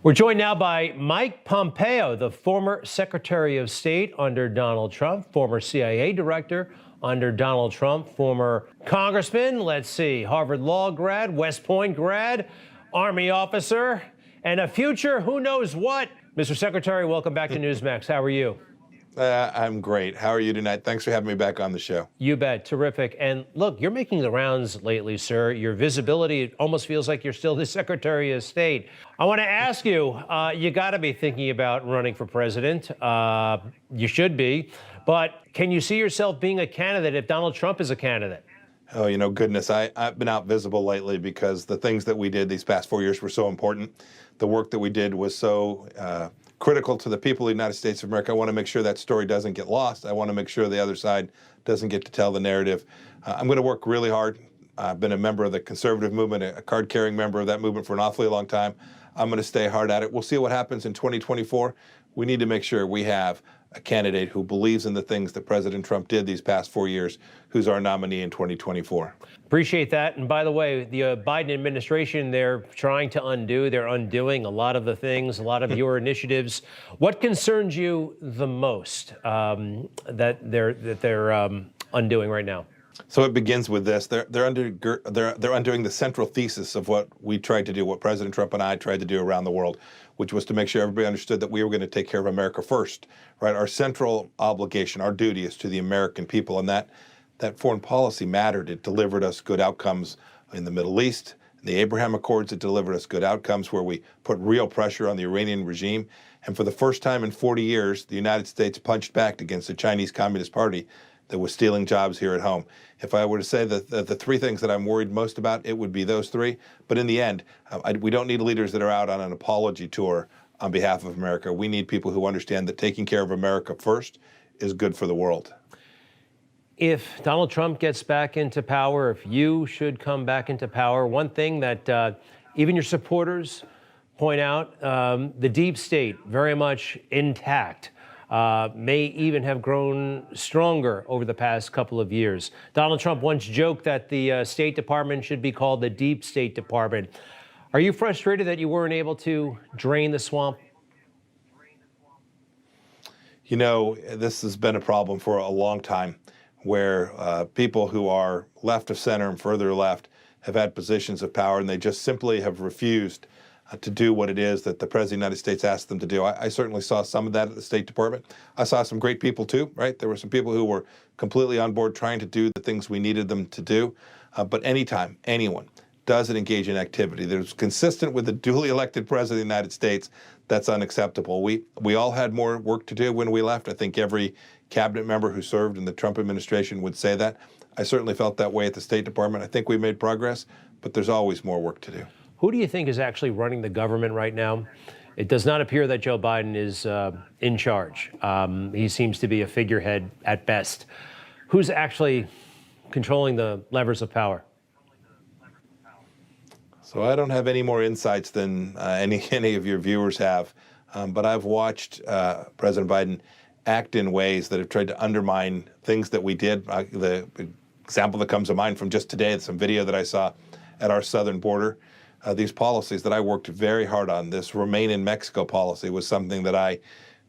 We're joined now by Mike Pompeo, the former Secretary of State under Donald Trump, former CIA director under Donald Trump, former congressman, let's see, Harvard Law grad, West Point grad, Army officer, and a future who knows what. Mr. Secretary, welcome back to Newsmax. How are you? I'm great. How are you tonight? Thanks for having me back on the show. You bet. Terrific. And look, you're making the rounds lately, sir. Your visibility, it almost feels like you're still the Secretary of State. I want to ask you, you got to be thinking about running for president. You should be. But can you see yourself being a candidate if Donald Trump is a candidate? Oh, goodness, I've been out visible lately because the things that we did these past 4 years were so important. The work that we did was so critical to the people of the United States of America. I want to make sure that story doesn't get lost. I want to make sure the other side doesn't get to tell the narrative. I'm going to work really hard. I've been a member of the conservative movement, a card-carrying member of that movement for an awfully long time. I'm going to stay hard at it. We'll see what happens in 2024. We need to make sure we have a candidate who believes in the things that President Trump did these past 4 years, who's our nominee in 2024. Appreciate that. And by the way, the Biden administration, they're trying to undo, they're undoing a lot of the things, a lot of your initiatives. What concerns you the most that they're undoing right now? So it begins with this. They're undoing the central thesis of what we tried to do, what President Trump and I tried to do around the world, which was to make sure everybody understood that we were going to take care of America first, right? Our central obligation, our duty is to the American people, and that foreign policy mattered. It delivered us good outcomes in the Middle East. In the Abraham Accords, it delivered us good outcomes where we put real pressure on the Iranian regime. And for the first time in 40 years, the United States punched back against the Chinese Communist Party that was stealing jobs here at home. If I were to say that the three things that I'm worried most about, it would be those three. But in the end, we don't need leaders that are out on an apology tour on behalf of America. We need people who understand that taking care of America first is good for the world. If Donald Trump gets back into power, if you should come back into power, one thing that even your supporters point out, the deep state very much intact. May even have grown stronger over the past couple of years. Donald Trump once joked that the State Department should be called the Deep State Department. Are you frustrated that you weren't able to drain the swamp? This has been a problem for a long time where people who are left of center and further left have had positions of power, and they just simply have refused to do what it is that the President of the United States asked them to do. I certainly saw some of that at the State Department. I saw some great people too, right? There were some people who were completely on board trying to do the things we needed them to do. But anytime anyone doesn't engage in activity that is consistent with the duly elected President of the United States, that's unacceptable. We all had more work to do when we left. I think every cabinet member who served in the Trump administration would say that. I certainly felt that way at the State Department. I think we made progress, but there's always more work to do. Who do you think is actually running the government right now? It does not appear that Joe Biden is in charge. He seems to be a figurehead at best. Who's actually controlling the levers of power? So I don't have any more insights than any of your viewers have, but I've watched President Biden act in ways that have tried to undermine things that we did. The example that comes to mind from just today, some video that I saw at our southern border. These policies that I worked very hard on, this Remain in Mexico policy was something that I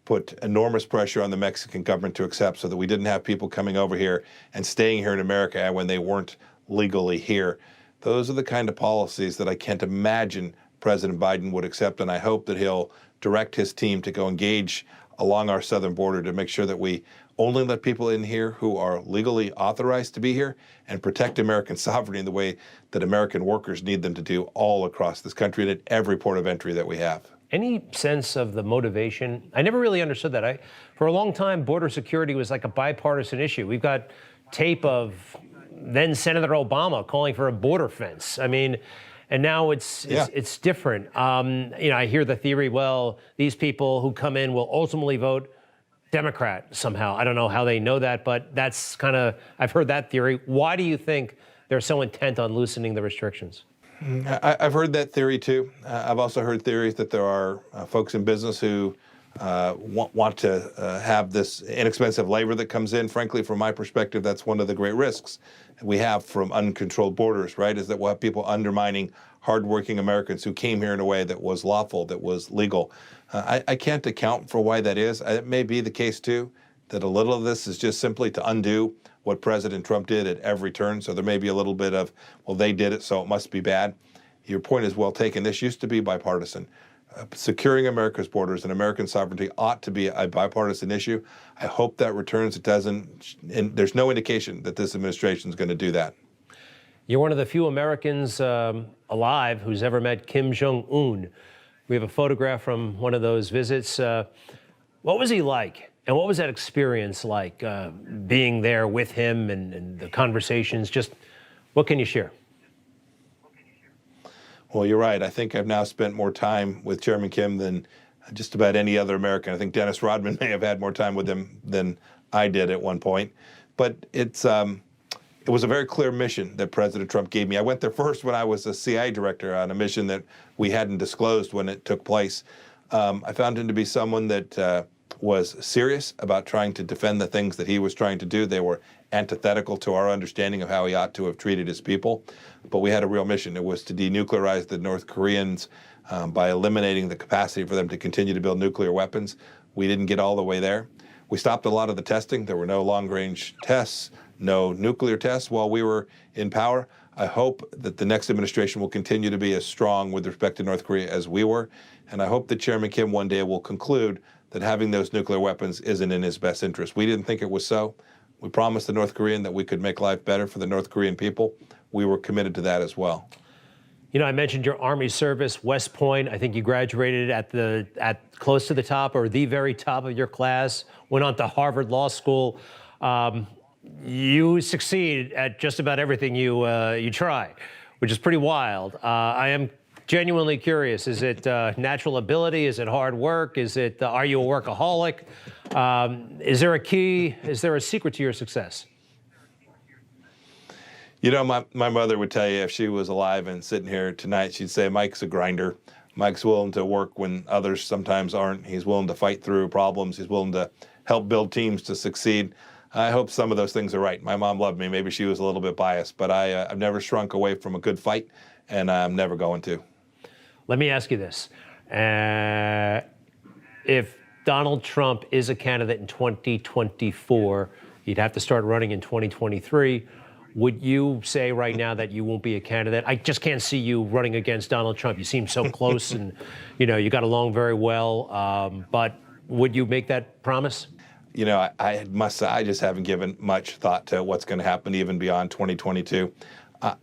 put enormous pressure on the Mexican government to accept so that we didn't have people coming over here and staying here in America when they weren't legally here. Those are the kind of policies that I can't imagine President Biden would accept, and I hope that he'll direct his team to go engage along our southern border to make sure that we only let people in here who are legally authorized to be here and protect American sovereignty in the way that American workers need them to do all across this country and at every port of entry that we have. Any sense of the motivation? I never really understood that. For a long time, border security was like a bipartisan issue. We've got tape of then Senator Obama calling for a border fence. I mean, and now it's different. I hear the theory, well, these people who come in will ultimately vote Democrat somehow. I don't know how they know that, but that's kind of, I've heard that theory. Why do you think they're so intent on loosening the restrictions? I've heard that theory too. I've also heard theories that there are folks in business who want to have this inexpensive labor that comes in. Frankly, from my perspective, that's one of the great risks we have from uncontrolled borders, right? Is that we'll have people undermining hardworking Americans who came here in a way that was lawful, that was legal. I can't account for why that is. It may be the case, too, that a little of this is just simply to undo what President Trump did at every turn. So there may be a little bit of, well, they did it, so it must be bad. Your point is well taken. This used to be bipartisan. Securing America's borders and American sovereignty ought to be a bipartisan issue. I hope that returns. It doesn't, and there's no indication that this administration is going to do that. You're one of the few Americans alive who's ever met Kim Jong-un. We have a photograph from one of those visits. What was he like? And what was that experience like, being there with him and the conversations? Just what can you share? Well, you're right. I think I've now spent more time with Chairman Kim than just about any other American. I think Dennis Rodman may have had more time with him than I did at one point. But it was a very clear mission that President Trump gave me. I went there first when I was a CIA director on a mission that we hadn't disclosed when it took place. I found him to be someone that was serious about trying to defend the things that he was trying to do. They were antithetical to our understanding of how he ought to have treated his people. But we had a real mission. It was to denuclearize the North Koreans by eliminating the capacity for them to continue to build nuclear weapons. We didn't get all the way there. We stopped a lot of the testing. There were no long-range tests, no nuclear tests while we were in power. I hope that the next administration will continue to be as strong with respect to North Korea as we were. And I hope that Chairman Kim one day will conclude that having those nuclear weapons isn't in his best interest. We didn't think it was so. We promised the North Korean that we could make life better for the North Korean people. We were committed to that as well. You know, I mentioned your Army service, West Point. I think you graduated at close to the top or the very top of your class, went on to Harvard Law School. You succeed at just about everything you try, which is pretty wild. I am genuinely curious. Is it natural ability? Is it hard work? Is it, are you a workaholic? Is there a key? Is there a secret to your success? You know, my mother would tell you if she was alive and sitting here tonight, she'd say Mike's a grinder. Mike's willing to work when others sometimes aren't. He's willing to fight through problems. He's willing to help build teams to succeed. I hope some of those things are right. My mom loved me. Maybe she was a little bit biased, but I've never shrunk away from a good fight, and I'm never going to. Let me ask you this. If Donald Trump is a candidate in 2024, you'd have to start running in 2023. Would you say right now that you won't be a candidate? I just can't see you running against Donald Trump. You seem so close and, you know, you got along very well. But would you make that promise? You know, I must say, I just haven't given much thought to what's going to happen even beyond 2022.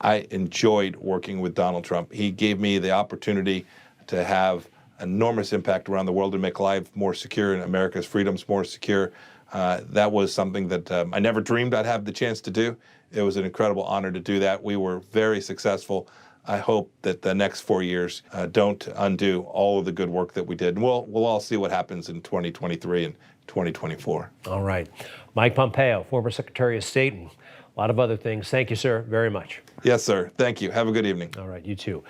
I enjoyed working with Donald Trump. He gave me the opportunity to have enormous impact around the world and make life more secure and America's freedoms more secure. That was something that I never dreamed I'd have the chance to do. It was an incredible honor to do that. We were very successful. I hope that the next 4 years don't undo all of the good work that we did. And we'll all see what happens in 2023 and 2024. All right. Mike Pompeo, former Secretary of State, and a lot of other things. Thank you, sir, very much. Yes, sir. Thank you. Have a good evening. All right, you too.